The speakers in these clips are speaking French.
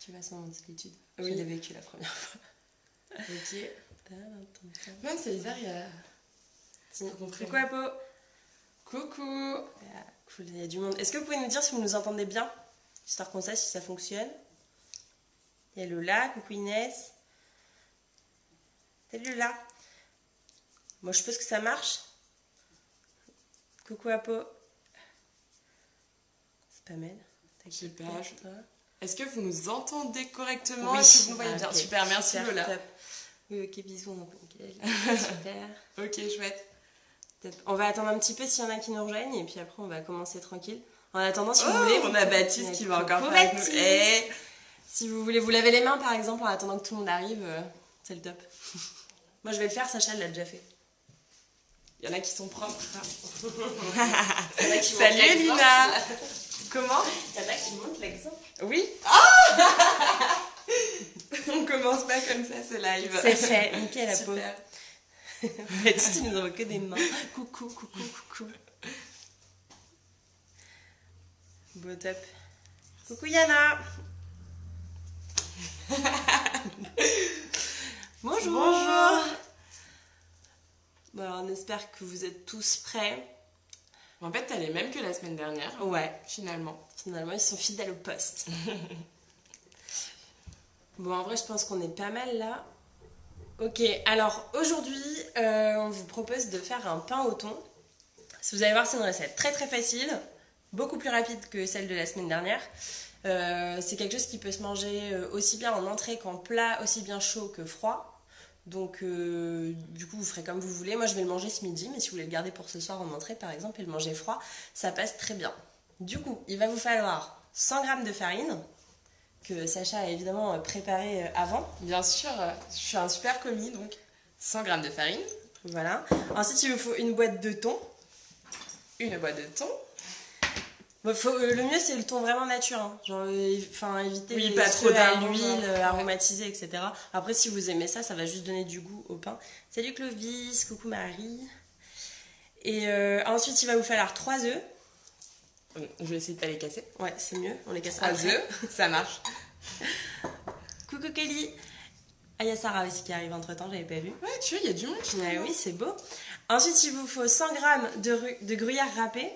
Tu vas sur mon solitude. Oui. Je l'ai vécu la première fois. Ok. Même c'est bizarre, il y a... Coucou à peau. Coucou. Ah, cool, il y a du monde. Est-ce que vous pouvez nous dire si vous nous entendez bien? Histoire qu'on sache si ça fonctionne. Il y a Lola, coucou Inès. Salut Lola. Moi je suppose que ça marche. Coucou à peau. C'est pas mal. Super. Est-ce que vous nous entendez correctement? Oui. Est-ce que vous nous voyez bien? Ok. Super, merci Super, Lola. top. Oui, ok, bisous. Super. Ok, chouette. Top. On va attendre un petit peu s'il y en a qui nous rejoignent et puis après on va commencer tranquille. En attendant, si vous Oh, voulez, on a Baptiste qui va encore Coucou, faire avec nous. Baptiste. Eh. Si vous voulez vous laver les mains par exemple en attendant que tout le monde arrive, c'est le top. Moi je vais le faire, Sacha l'a déjà fait. Il y en a qui sont propres. Il y en a qui Salut montrent Lina. l'exemple. Comment? Il y en a qui montrent l'exemple. Oui. Ah. On commence pas comme ça, c'est live. C'est fait, nickel la peau. Super. Baptiste il nous envoie que des mains. Coucou, coucou, coucou. Beau top. Coucou Yana. Bonjour. Bonjour. Bon, alors, on espère que vous êtes tous prêts. En fait, t'as les mêmes que la semaine dernière. Ouais. Finalement. Finalement, ils sont fidèles au poste. Bon, en vrai, je pense qu'on est pas mal là. Ok, alors aujourd'hui, on vous propose de faire un pain au thon. Si vous allez voir, c'est une recette très très facile, beaucoup plus rapide que celle de la semaine dernière. C'est quelque chose qui peut se manger aussi bien en entrée qu'en plat, aussi bien chaud que froid. Donc, du coup, vous ferez comme vous voulez. Moi, je vais le manger ce midi, mais si vous voulez le garder pour ce soir en entrée, par exemple, et le manger froid, ça passe très bien. Du coup, il va vous falloir 100 g de farine, que Sacha a évidemment préparé avant. Bien sûr, je suis un super commis, donc 100 g de farine. Voilà. Ensuite, il vous faut une boîte de thon. Une boîte de thon. Bon, le mieux, c'est le thon vraiment nature. Hein. Genre, éviter Oui, les pas trop ceux à d'arômes, l'huile, ouais. aromatisés, etc. Après, si vous aimez ça, ça va juste donner du goût au pain. Salut Clovis, coucou Marie. Et ensuite, il va vous falloir 3 œufs. Je vais essayer de pas les casser. Ouais, c'est mieux, on les cassera 3 après. œufs, ça marche. Coucou Kelly. Ah, il y a Sarah aussi qui arrive entre temps, j'avais pas vu. Ouais, tu vois, il y a du monde. Ouais, oui, c'est beau. Ensuite, il vous faut 100 g de gruyère râpée.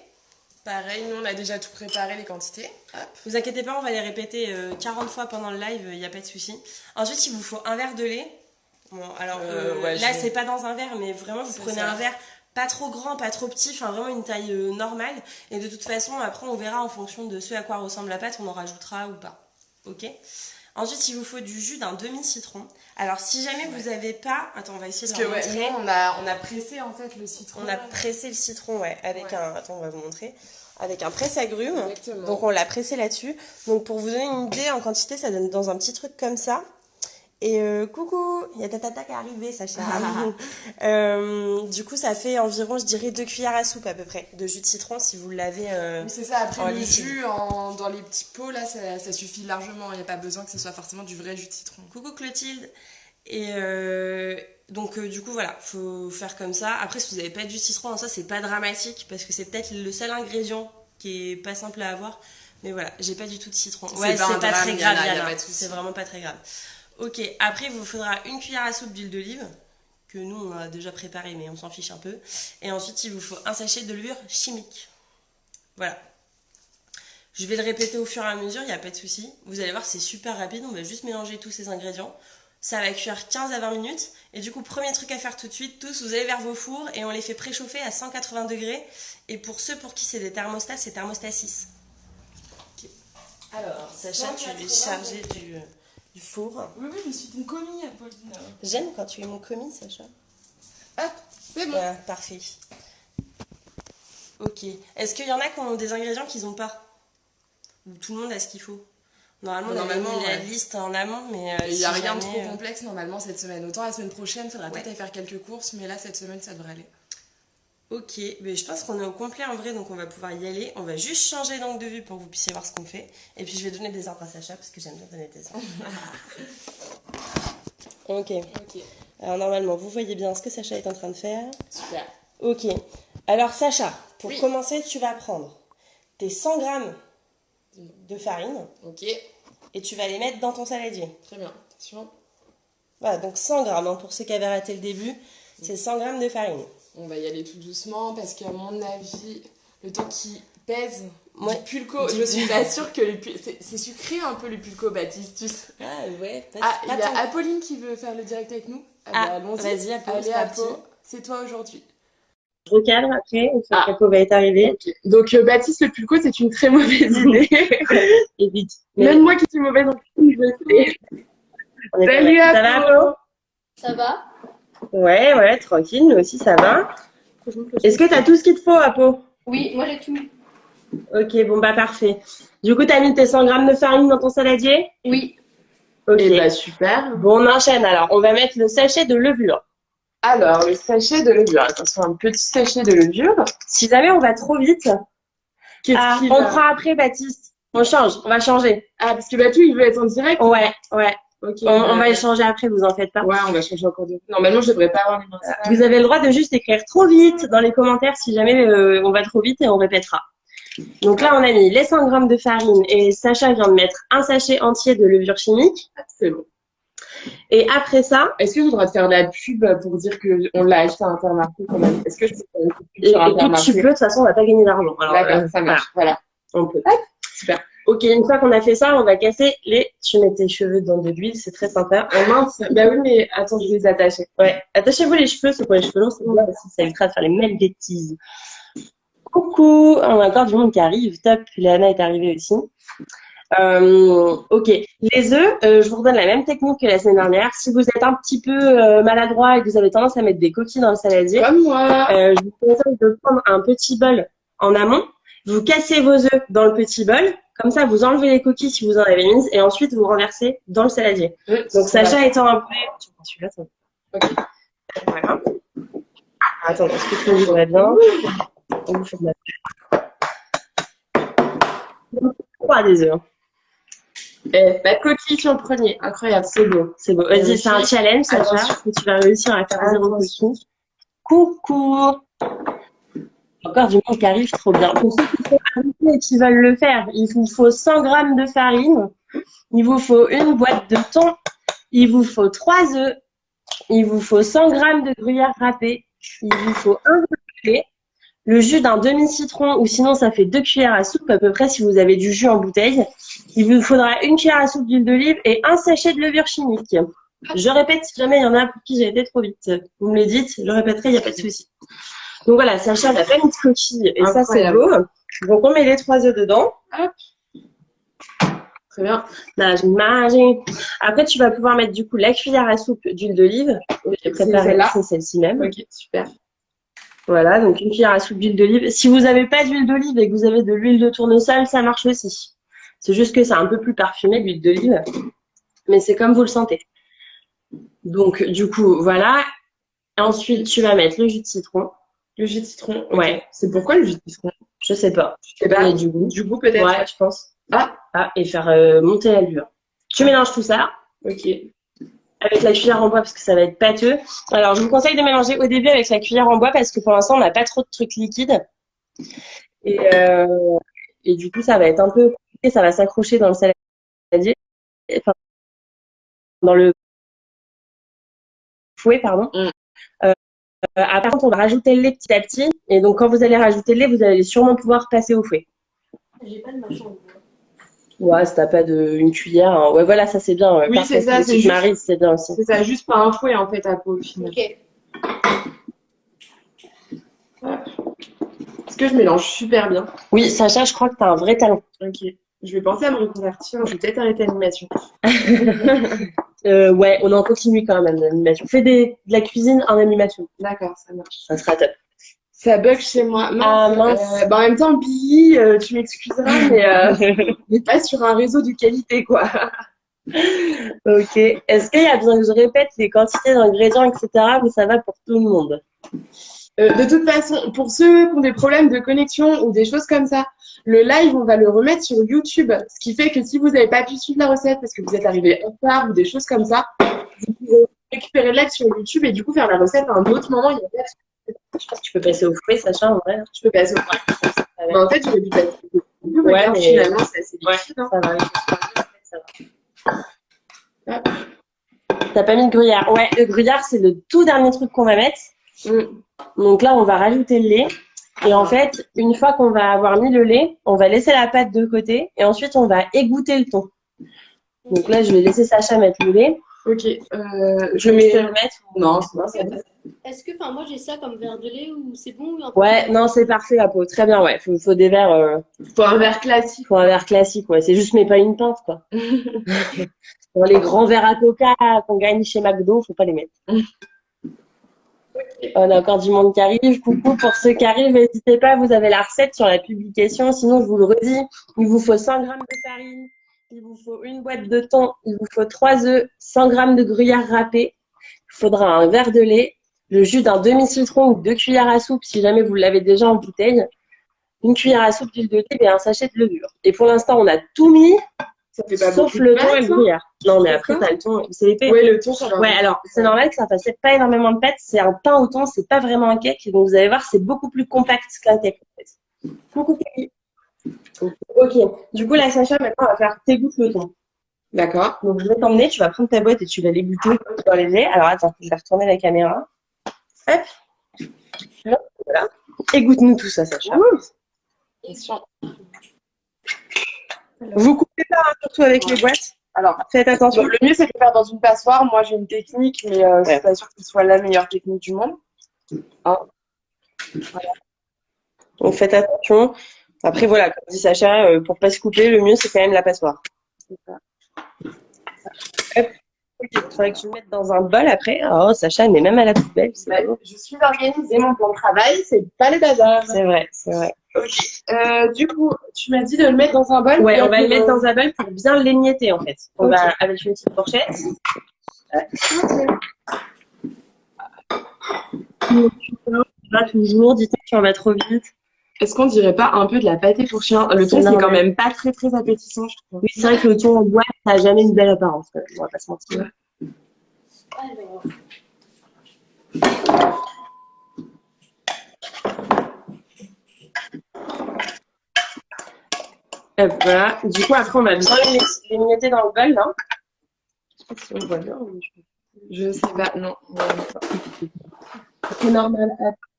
Pareil, nous on a déjà tout préparé, les quantités. Hop. Vous inquiétez pas, on va les répéter 40 fois pendant le live, il n'y a pas de souci. Ensuite, il vous faut un verre de lait. Bon, alors ouais, là, c'est pas dans un verre, mais vraiment, vous C'est prenez ça. un verre pas trop grand, pas trop petit, enfin vraiment une taille normale. Et de toute façon, après, on verra en fonction de ce à quoi ressemble la pâte, on en rajoutera ou pas. Ok? Ensuite, il vous faut du jus d'un demi-citron. Alors, si jamais vous n'avez pas... Attends, on va essayer de Parce que leur ouais, montrer. nous on a pressé en fait le citron. On a pressé le citron, ouais, avec Ouais. un... Attends, on va vous montrer. Avec un presse-agrumes. Exactement. Donc, on l'a pressé là-dessus. Donc, pour vous donner une idée, en quantité, ça donne dans un petit truc comme ça. Et coucou, il y a ta tata qui est arrivée, Sacha. Du coup, ça fait environ, je dirais, 2 cuillères à soupe à peu près de jus de citron si vous l'avez. Oui, c'est ça, après en le liquide. jus dans les petits pots là, ça suffit largement. Il n'y a pas besoin que ce soit forcément du vrai jus de citron. Coucou Clotilde. Et donc, du coup, voilà, faut faire comme ça. Après, si vous n'avez pas de jus de citron en soi, c'est pas dramatique parce que c'est peut-être le seul ingrédient qui est pas simple à avoir. Mais voilà, j'ai pas du tout de citron. Ouais, pas un c'est pas drame, très grave, y a Yana. pas de souci. C'est vraiment pas très grave. Ok, après, il vous faudra une cuillère à soupe d'huile d'olive que nous, on a déjà préparé, mais on s'en fiche un peu. Et ensuite, il vous faut un sachet de levure chimique. Voilà. Je vais le répéter au fur et à mesure, il n'y a pas de souci. Vous allez voir, c'est super rapide. On va juste mélanger tous ces ingrédients. Ça va cuire 15 à 20 minutes. Et du coup, premier truc à faire tout de suite, tous, vous allez vers vos fours et on les fait préchauffer à 180 degrés. Et pour ceux pour qui c'est des thermostats, c'est thermostat 6. Okay. Alors, Sacha, tu es chargé du four. Oui, je suis ton commis, Pauline. J'aime quand tu es mon commis, Sacha. Hop, c'est bon. Voilà, parfait. Ok. Est-ce qu'il y en a qui ont des ingrédients qu'ils n'ont pas? Ou tout le monde a ce qu'il faut? Normalement, on a mis la liste en amont, mais Il n'y a rien de jamais, trop complexe normalement cette semaine. Autant la semaine prochaine, il faudra peut-être aller faire quelques courses, mais là, cette semaine, ça devrait aller. Ok, mais je pense qu'on est au complet en vrai, donc on va pouvoir y aller. On va juste changer d'angle de vue pour que vous puissiez voir ce qu'on fait. Et puis je vais donner des ordres à Sacha, parce que j'aime bien donner des ordres. Ok. Alors normalement, vous voyez bien ce que Sacha est en train de faire. Super. Ok. Alors Sacha, pour Oui. commencer, tu vas prendre tes 100 grammes de farine. Ok. et tu vas les mettre dans ton saladier. Très bien, attention. Voilà, donc 100 grammes, hein, pour ceux qui avaient raté le début, c'est 100 grammes de farine. On va y aller tout doucement parce qu'à mon avis, le temps qui pèse Ouais. du pulco, je suis pas sûre que c'est sucré un peu le pulco, Baptiste. Tu sais. Ah ouais, Ah, il y a Apolline qui veut faire le direct avec nous. Ah, allons-y. vas-y, Apo, Allez, c'est parti. Apo, c'est toi aujourd'hui. Je recadre après, une fois qu'Apo va être arrivé. Okay. Donc, Baptiste, le pulco, c'est une très mauvaise idée. Et vite. Même moi qui suis mauvaise en cuisine, je sais. Salut, Apo. Ça va, Apo? Ça va? Ouais, tranquille, nous aussi ça va. Est-ce que t'as tout ce qu'il te faut, Apo? Oui, moi j'ai tout. Ok, bon bah parfait. Du coup, t'as mis tes 100 grammes de farine dans ton saladier? Oui. Ok. Et bah, super. Bon, on enchaîne alors. On va mettre le sachet de levure. Alors, le sachet de levure. Attention, un petit sachet de levure. Si jamais on va trop vite, Qu'est-ce qu'il on va... fera après, Baptiste. On change, on va changer. Ah, parce que Batou, il veut être en direct. Ouais. Ok. On va échanger après, vous en faites pas. Ouais, on va changer encore de... Normalement, je devrais pas avoir les mains. Vous avez le droit de juste écrire trop vite dans les commentaires si jamais on va trop vite et on répétera. Donc là, on a mis les 100 grammes de farine et Sacha vient de mettre un sachet entier de levure chimique. C'est bon. Et après ça, Est-ce que je voudrais te faire de la pub pour dire qu'on l'a acheté à Intermarché quand même? Est-ce que je peux faire une pub sur écoute, Intermarché? tu peux, de toute façon, on va pas gagner d'argent. Alors, D'accord, ça marche. Voilà. On peut. Super. Ok, une fois qu'on a fait ça, on va casser les... Tu mets tes cheveux dans de l'huile, c'est très sympa. Oh mince. Bah oui, mais attends, je vais les attacher. Ouais, attachez-vous les cheveux, c'est pour les cheveux longs, c'est bien parce que ça évitera de faire les mêmes bêtises. Coucou, on a encore du monde qui arrive, top, Léana est arrivée aussi. Ok, les œufs, je vous redonne la même technique que la semaine dernière. Si vous êtes un petit peu maladroit et que vous avez tendance à mettre des coquilles dans le saladier, Comme moi. je vous conseille de prendre un petit bol en amont. Vous cassez vos œufs dans le petit bol, comme ça vous enlevez les coquilles si vous en avez mises et ensuite vous renversez dans le saladier. Donc Sacha étant un peu... Tu prends celui-là, ça. Ok. Voilà. Attends, est-ce que tout va bien? On vous fait de la... 3 des œufs. La coquille sur le premier. Incroyable, c'est beau. C'est beau. Vas-y, c'est un challenge, Sacha. Et tu vas réussir à faire 0 coquille. Coucou. Encore du monde qui arrive, trop bien. Pour ceux qui sont invités et qui veulent le faire, il vous faut 100 grammes de farine, il vous faut une boîte de thon, il vous faut 3 œufs, il vous faut 100 grammes de gruyère râpée, il vous faut un œuf de lait, le jus d'un demi-citron, ou sinon ça fait 2 cuillères à soupe à peu près si vous avez du jus en bouteille. Il vous faudra 1 cuillère à soupe d'huile d'olive et un sachet de levure chimique. Je répète si jamais il y en a pour qui j'ai été trop vite. Vous me le dites, je le répéterai, il n'y a pas de souci. Donc voilà, Sacha a fait une petite coquille et ça c'est beau. Donc on met les 3 œufs dedans. Hop. Très bien. Magique. Après tu vas pouvoir mettre du coup la cuillère à soupe d'huile d'olive. J'ai préparé, c'est celle-ci même. Ok, super. Voilà, donc une cuillère à soupe d'huile d'olive. Si vous n'avez pas d'huile d'olive et que vous avez de l'huile de tournesol, ça marche aussi. C'est juste que c'est un peu plus parfumé l'huile d'olive. Mais c'est comme vous le sentez. Donc du coup, voilà. Ensuite, tu vas mettre le jus de citron. Le jus de citron. Okay. Ouais. C'est pourquoi le jus de citron? Je sais pas. Je sais pas. Du goût. Du goût peut-être. Ouais, je pense. Ah, et faire monter la levure. Tu mélanges tout ça. ok. Avec la cuillère en bois parce que ça va être pâteux. Alors, je vous conseille de mélanger au début avec la cuillère en bois parce que pour l'instant, on n'a pas trop de trucs liquides. Et du coup, ça va être un peu compliqué. Ça va s'accrocher dans le saladier. Enfin, dans le fouet, pardon. Par contre, on va rajouter le lait petit à petit. Et donc, quand vous allez rajouter le lait, vous allez sûrement pouvoir passer au fouet. J'ai pas de machin. Ouais, si t'as pas une cuillère. Hein. Ouais, voilà, ça c'est bien. Oui, c'est ça. C'est juste... Marie, c'est bien aussi. C'est ça, juste pas un fouet en fait à peau au final. Ok. Est-ce que je mélange super bien? Oui, Sacha, je crois que t'as un vrai talent. Ok. Je vais penser à me reconvertir. Je vais peut-être arrêter l'animation. Ouais, on en continue quand même l'animation. Fais de la cuisine en animation. D'accord, ça marche. Ça sera top. Ça bug chez moi. Mince. Ah mince. En même temps, Billy, tu m'excuseras, mais pas sur un réseau de qualité, quoi. Ok. Est-ce qu'il y a besoin que je répète les quantités d'ingrédients, etc. ou ça va pour tout le monde? De toute façon, pour ceux qui ont des problèmes de connexion ou des choses comme ça, le live, on va le remettre sur YouTube. Ce qui fait que si vous n'avez pas pu suivre la recette parce que vous êtes arrivé en retard ou des choses comme ça, vous pouvez récupérer le live sur YouTube et du coup faire la recette à un autre moment. Il y a pas de... Je pense que tu peux passer au fouet, Sacha, en vrai. Je peux passer au fouet. Mais en fait, j'aurais dû passer au fouet. Ouais, mais finalement, c'est assez ouais, difficile. Hein. Ça va. T'as pas mis de gruyère? Ouais, le gruyère, c'est le tout dernier truc qu'on va mettre. Donc là, on va rajouter le lait. Et en fait, une fois qu'on va avoir mis le lait, on va laisser la pâte de côté. Et ensuite, on va égoutter le thon. Donc là, je vais laisser Sacha mettre le lait. Ok. Je vais le mettre. Non, c'est bon, c'est bon. Est-ce que, enfin, moi j'ai ça comme verre de lait ou c'est bon ou un peu Ouais, non, c'est parfait, la peau. Très bien, ouais. Faut des verres. Faut un verre classique. Faut un verre classique, ouais. C'est juste, mais pas une pinte, quoi. Pour les grands verres à coca qu'on gagne chez McDo, faut pas les mettre. On a encore du monde qui arrive. Coucou pour ceux qui arrivent, n'hésitez pas, vous avez la recette sur la publication. Sinon, je vous le redis, il vous faut 100 grammes de farine, il vous faut une boîte de thon, il vous faut 3 œufs, 100 grammes de gruyère râpée, il faudra un verre de lait, le jus d'un demi-citron ou 2 cuillères à soupe si jamais vous l'avez déjà en bouteille, une cuillère à soupe d'huile de lait et un sachet de levure. Et pour l'instant, on a tout mis, Ça fait pas sauf beaucoup le de thon et pâtes, le gruyère. Non, mais après, D'accord. t'as le thon, c'est épais. Ouais, le thon, ça va. Ouais, alors c'est normal que ça fasse pas énormément de pâtes. C'est un pain au thon, c'est pas vraiment un cake. Donc vous allez voir, c'est beaucoup plus compact qu'un cake. En fait. Coucou Camille. Ok. Du coup, là, Sacha, maintenant, on va faire t'égouttes le thon. D'accord. Donc je vais t'emmener. Tu vas prendre ta boîte et tu vas l'égoutter dans les laits. Alors attends, je vais retourner la caméra. Hop. Hop, voilà. Égoutte-nous tout ça, Sacha. Vous coupez pas, hein, surtout avec les boîtes. Alors, Faites attention. le mieux, c'est de le faire dans une passoire. Moi, j'ai une technique, mais je suis pas sûre que ce soit la meilleure technique du monde. Donc faites attention. Après voilà, comme dit Sacha, pour pas se couper, le mieux c'est quand même la passoire. Hop. Il faudrait que tu le mettes dans un bol après. Oh Sacha, mais même à la poubelle, c'est Bah, beau. je suis organisée, mon plan de travail, c'est pas le bazar. C'est vrai, c'est vrai. Du coup, tu m'as dit de le mettre dans un bol. Ouais, et on va le mettre dans dans un bol pour bien l'émietter en fait. On Ok. va avec une petite fourchette. Là toujours, dites-moi si on va trop vite. Est-ce qu'on dirait pas un peu de la pâté pour chien? Le thon, c'est normal. quand même pas très très appétissant, je trouve. Oui, c'est vrai que le thon en boîte, ça n'a jamais une belle apparence. On va pas se mentir. Alors, Hop, voilà. Du coup, après, on va bien l'émietter dans le bol, là. Je sais pas si on voit bien. Je sais pas, non. C'est normal.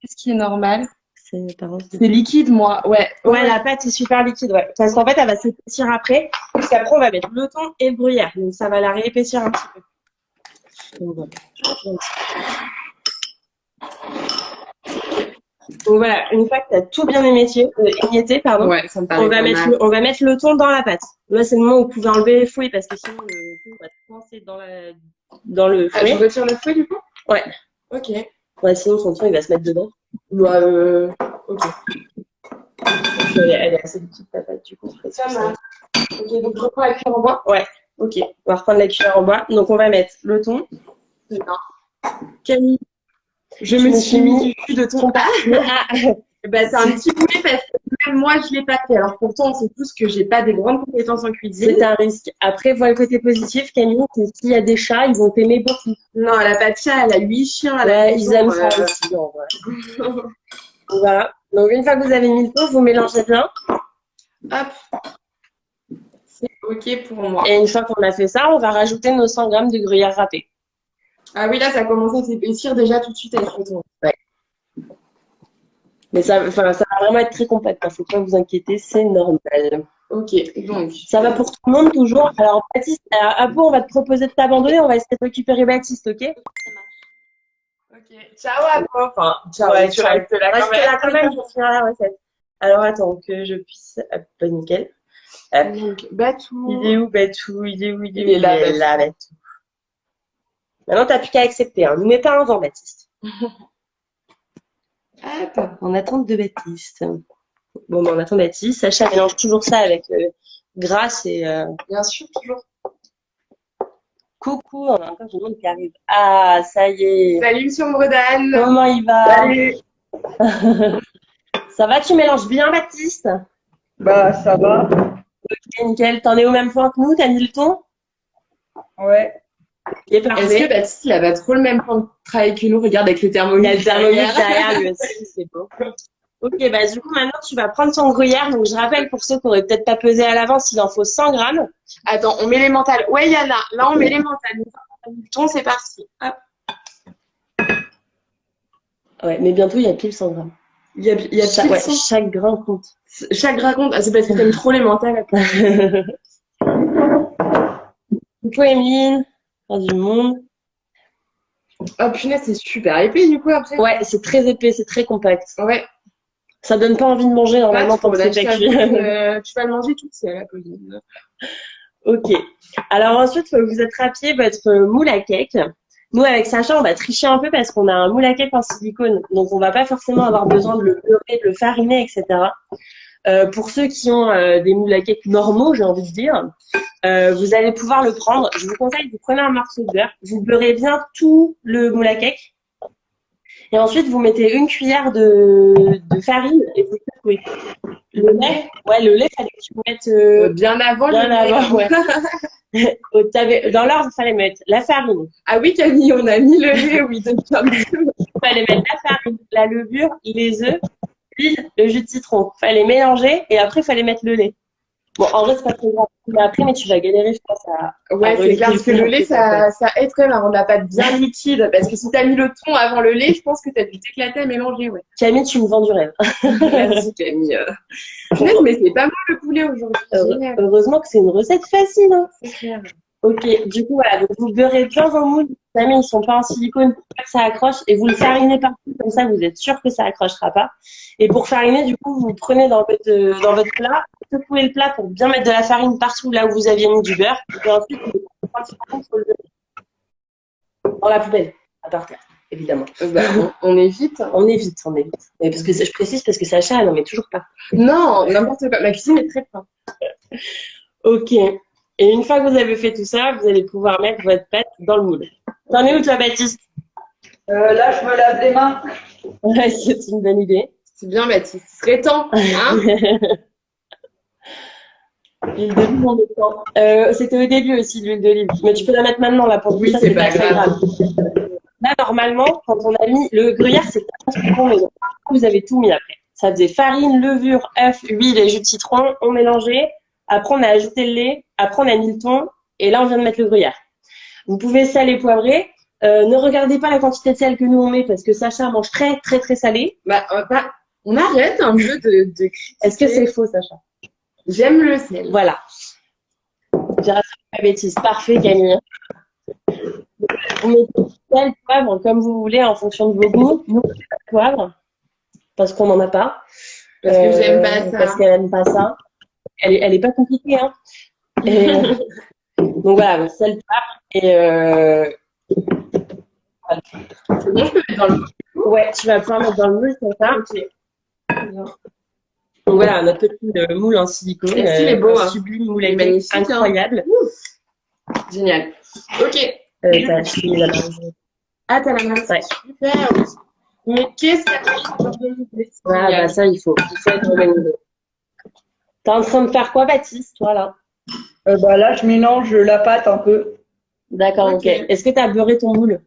Qu'est-ce qui est normal? C'est C'est liquide, moi. Ouais. Ouais, la pâte est super liquide, ouais. Parce qu'en fait, elle va s'épaissir après. Parce qu'après, on va mettre le thon et le gruyère. Donc, ça va la réépaissir un petit peu. Donc, voilà. Donc, voilà. Une fois que tu as tout bien émietté, pardon, Ouais, ça me paraît on va mettre le thon dans la pâte. Là, c'est le moment où vous pouvez enlever les fouilles parce que sinon, le thon va coincer dans le Ah, je fouet. retire le fouet, du coup? Ouais. Ok. Ouais, sinon, son thon, il va se mettre dedans. Bah, ok. Elle est assez petite, ta pâte, du coup. Ça marche. Ok, donc je reprends la cuillère en bois. Ouais. Ok. On va reprendre la cuillère en bois. Donc, on va mettre le thon. Camille, Je me suis mis du jus de thon. ah, Bah, c'est un petit boulet parce que même moi, je l'ai pas fait. Alors pourtant, on sait tous que j'ai pas des grandes compétences en cuisine. c'est un risque. Après, vois le côté positif, Camille, c'est s'il y a des chats, ils vont t'aimer beaucoup. Non, elle a pas de chat, elle a 8 chiens à la Ouais, maison, ils aiment ça aussi, en vrai. Voilà. Donc, une fois que vous avez mis le thon, vous mélangez bien. Hop. C'est ok pour moi. Et une fois qu'on a fait ça, on va rajouter nos 100 grammes de gruyère râpée. Ah oui, là, ça commence à s'épaissir déjà tout de suite avec le thon. Mais ça va vraiment être très compact. Il ne faut pas vous inquiéter, c'est normal. Ok, donc. Ça va pour tout le monde toujours. Alors, Baptiste, Apo, on va te proposer de t'abandonner. On va essayer de récupérer Baptiste, ok? ça marche. Ok. Ciao à toi. Enfin, ciao. Ouais, tu restes là quand Reste même. là quand même pour finir la recette. Alors, attends que je puisse. Hop, pas nickel. Hop. Donc, Batou. Il est où, Batou? Il est où? Il est là, Batou. Maintenant, t'as plus qu'à accepter. Hein. Nous mets pas un vent, Baptiste. Hop. En attente de Baptiste. Bon, ben, on attend Baptiste. Sacha mélange toujours ça avec grâce et. Bien sûr, toujours. Coucou, on a encore du monde qui arrive. Ah, ça y est. Salut, sur Bredane. Comment il va? Salut. Ça va, tu mélanges bien, Baptiste? Bah, ça va. Ok, nickel. T'en es au même point que nous? T'as mis le ton? Ouais. Ok, Est-ce que parfait. Baptiste, il a pas trop le même plan de travail que nous? Regarde avec le Il y a thermomètre. le thermomètre derrière lui aussi, c'est beau. Ok, bah du coup, maintenant, tu vas prendre ton gruyère. Donc, je rappelle pour ceux qui n'auraient peut-être pas pesé à l'avance, il en faut 100 grammes. Attends, on met les mentales. Ouais, Yana, là, on met les mentales. le ton, c'est parti. Hop. Ouais, mais bientôt, il y a pile 100 grammes. Il y a Chaque, pile ouais, 100. chaque grain compte. Chaque raconte. Ah, c'est parce que t'aimes trop les mentales. Coucou Emeline, fin du monde. Oh punaise, c'est super épais du coup après. Ouais, c'est très épais, c'est très compact. Ouais. Ça donne pas envie de manger normalement tant que c'est pas cuit. Tu vas le manger toute seule, la Pauline. Ok. Alors ensuite, faut que vous attrapiez votre moule à cake. Nous, avec Sacha, on va tricher un peu parce qu'on a un moule à cake en silicone. Donc, on va pas forcément avoir besoin de le beurrer, de le fariner, etc. Pour ceux qui ont des moules à cake normaux, j'ai envie de dire, vous allez pouvoir le prendre. Je vous conseille, vous prenez un morceau de beurre, vous beurrez bien tout le moule à cake. Et ensuite, vous mettez une cuillère de farine et vous secouez. Le lait, fallait que tu mettes Bien avant bien le lait. avant, ouais. Dans l'ordre, il fallait mettre la farine. Ah oui, Camille, on a mis le lait, oui, depuis un petit peu. Il fallait mettre la farine, la levure, les œufs, l'huile, le jus de citron. Il fallait mélanger et après, il fallait mettre le lait. Bon, en vrai, c'est pas très grave. Mais tu vas galérer, je pense, Ouais, c'est clair, parce que le lait, ça aide quand même à rendre la pâte bien liquide. Parce que si t'as mis le thon avant le lait, je pense que t'as dû t'éclater à mélanger, ouais. Camille, tu me vends du rêve. Merci, Camille. Punaise, mais c'est pas mal le poulet aujourd'hui. Génial. Heureusement que c'est une recette facile, hein. C'est clair. Ok, du coup, voilà, donc vous beurrez bien vos moules. Jamais ils sont pas en silicone pour pas que ça accroche et vous le farinez partout, comme ça vous êtes sûr que ça accrochera pas. Et pour fariner, du coup, vous prenez dans votre plat, vous secouez le plat pour bien mettre de la farine partout là où vous aviez mis du beurre. Et ensuite, vous mettez dans la poubelle, à par terre, évidemment. On évite. On évite. Et parce que je précise parce que Sacha, elle n'en met toujours pas. Non, n'importe quoi. Ma cuisine est très propre. Ok. Et une fois que vous avez fait tout ça, vous allez pouvoir mettre votre pâte dans le moule. T'en es où toi, Baptiste? Là, je me lave les mains. Ouais, c'est une bonne idée. C'est bien, Baptiste. Il serait temps. Hein. L'huile d'olive, on est temps. C'était au début aussi, l'huile d'olive. Mais tu peux la mettre maintenant, là, pour Oui, ça, c'est pas très grave. Là, normalement, quand on a mis le gruyère, c'est pas ce qu'on met. Vous avez tout mis après. Ça faisait farine, levure, œuf, huile et jus de citron. On mélangeait. Après, on a ajouté le lait. Après, on a mis le thon. Et là, on vient de mettre le gruyère. Vous pouvez saler, poivrer. Ne regardez pas la quantité de sel que nous on met parce que Sacha mange très, très, très salé. Bah, on arrête un peu de critiquer. Est-ce que c'est faux, Sacha? J'aime le sel. Voilà. J'ai rassuré ma bêtise. Parfait, Camille. Vous mettez sel, poivre, comme vous voulez, en fonction de vos goûts. Nous, on met pas de poivre, parce qu'on n'en a pas. Parce que j'aime pas ça. Parce qu'elle aime pas ça. Elle est pas compliquée, hein. Et, donc voilà, sel, poivre. Et C'est bon, je peux mettre dans le moule. ouais, tu vas pouvoir mettre dans le moule, c'est ça. Ok. Donc voilà, notre petit moule en silicone. Est-ce qu'il est beau, un hein? sublime moule Il est magnifique, hein. incroyable. Génial. Ok. T'as acheté la marge. Ah, t'as la main. Ouais. Super. Mais qu'est-ce qu'il y a Ah bah ça, il faut être organisé. T'es en train de faire quoi, Baptiste, toi, là? Bah, là, je mélange la pâte un peu. D'accord, ok. Est-ce que t'as beurré ton moule?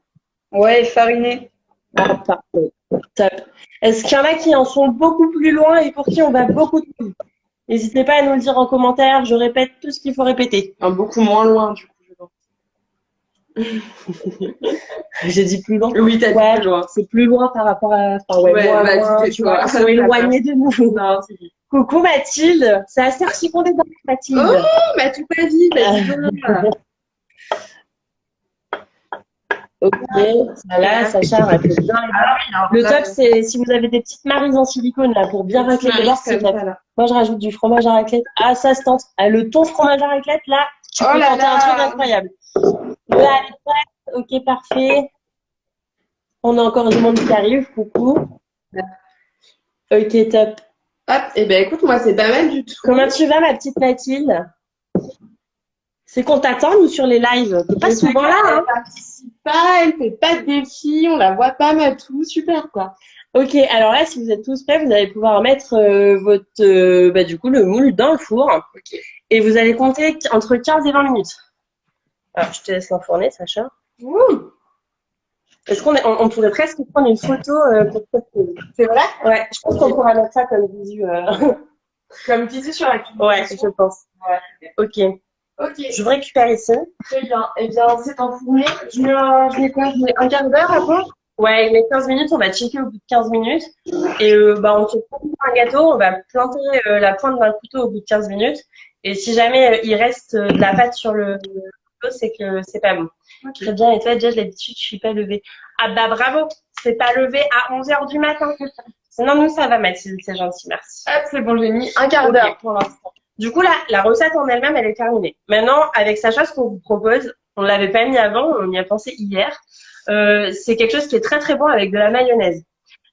Ouais, fariné. Ah, parfait. Top. Est-ce qu'il y en a qui en sont beaucoup plus loin et pour qui on va beaucoup plus vite? N'hésitez pas à nous le dire en commentaire. Je répète tout ce qu'il faut répéter. Beaucoup moins loin, du coup. J'ai dit plus loin. Oui, t'as dit Ouais, plus loin. c'est plus loin par rapport à. Enfin, ouais, Ouais, moins bah, loin, tu tu vois. vois. Ils sont éloignés de nous. Non, c'est dit. Coucou Mathilde. C'est à faire si qu'on est dans Mathilde. Oh, bah, tout pas dit. Bah, dis donc. Ok, là, Sacha raclette bien les bords. Le top, c'est si vous avez des petites marises en silicone là pour bien racler les bords, c'est top. Moi, je rajoute du fromage à raclette. Ah, ça se tente. Ah, le ton fromage à raclette, là, tu peux tenter un truc incroyable. Là, elle est prête. Ok, parfait. On a encore du monde qui arrive. Coucou. Ok, top. Hop, et ben écoute, moi, c'est pas mal du tout. Comment tu vas, ma petite Mathilde? C'est qu'on t'attend, nous, sur les lives. T'es pas souvent là, hein? Elle participe pas, elle fait pas de défi, on la voit pas, Matou. Super, quoi. Ok, alors là, si vous êtes tous prêts, vous allez pouvoir mettre votre, du coup, le moule dans le four. Ok. Et vous allez compter entre 15 et 20 minutes. Alors, je te laisse l'enfourner, Sacha. Ouh, Est-ce on pourrait presque prendre une photo pour cette pause? c'est vrai? Ouais, je pense qu'on pourra mettre ça comme visu. Comme tu dis sur la cuisine. Ouais, je pense. Ouais. Ok. Ok, Je vous récupère ici. très bien. Eh bien, c'est enfourné. Je mets quoi? Je mets un quart d'heure à quoi? Ouais, mais 15 minutes, on va checker au bout de 15 minutes. Et on se prend un gâteau, on va planter la pointe d'un couteau au bout de 15 minutes. Et si jamais il reste de la pâte sur le couteau, c'est que c'est pas bon. Ok. Très bien, et toi, déjà, d'habitude, je suis pas levée. Ah bah bravo, c'est pas levé à 11h du matin. Non, nous, ça va, Mathilde, c'est gentil, merci. Hop, c'est bon, j'ai mis un quart d'heure pour l'instant. Du coup, là, la recette en elle-même, elle est terminée. Maintenant, avec Sacha, ce qu'on vous propose, on l'avait pas mis avant, on y a pensé hier. C'est quelque chose qui est très très bon avec de la mayonnaise.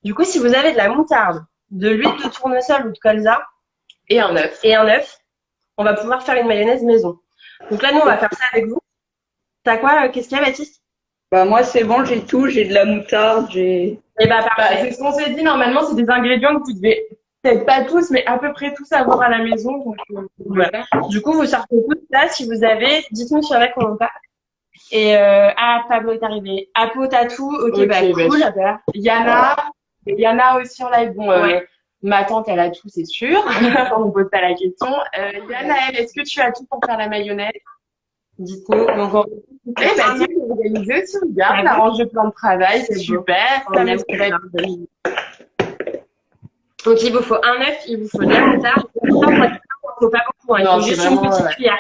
Du coup, si vous avez de la moutarde, de l'huile de tournesol ou de colza Et un œuf. et un œuf, on va pouvoir faire une mayonnaise maison. Donc là, nous, on va faire ça avec vous. T'as quoi? Qu'est-ce qu'il y a, Baptiste? Bah moi c'est bon, j'ai tout, j'ai de la moutarde, j'ai. Eh bah, Bah, parfait. c'est ce qu'on s'est dit. Normalement, c'est des ingrédients que vous devez peut-être pas tous, mais à peu près tous avoir à la maison. Donc, Voilà. Du coup, vous sortez tout ça. Si vous avez, dites-nous s'il y en a qu'on pas. Et Pablo est arrivé. Apo, t'as tout. Ok, bah cool. super. Yana aussi en live. Bon, Ouais. ma tante, elle a tout, c'est sûr. On ne pose pas la question. Yana, elle, est-ce que tu as tout pour faire la mayonnaise? Dites-nous. Donc, Eh ben, c'est organisé aussi, regarde, Ah la bon? range de plan de travail, c'est C'est beau. super. On Ça aime me ça. ferait- Donc, il vous faut un œuf, il vous faut de la moutarde. Il faut pas beaucoup, hein. Il Non, faut c'est juste une vraiment, petite ouais. cuillère.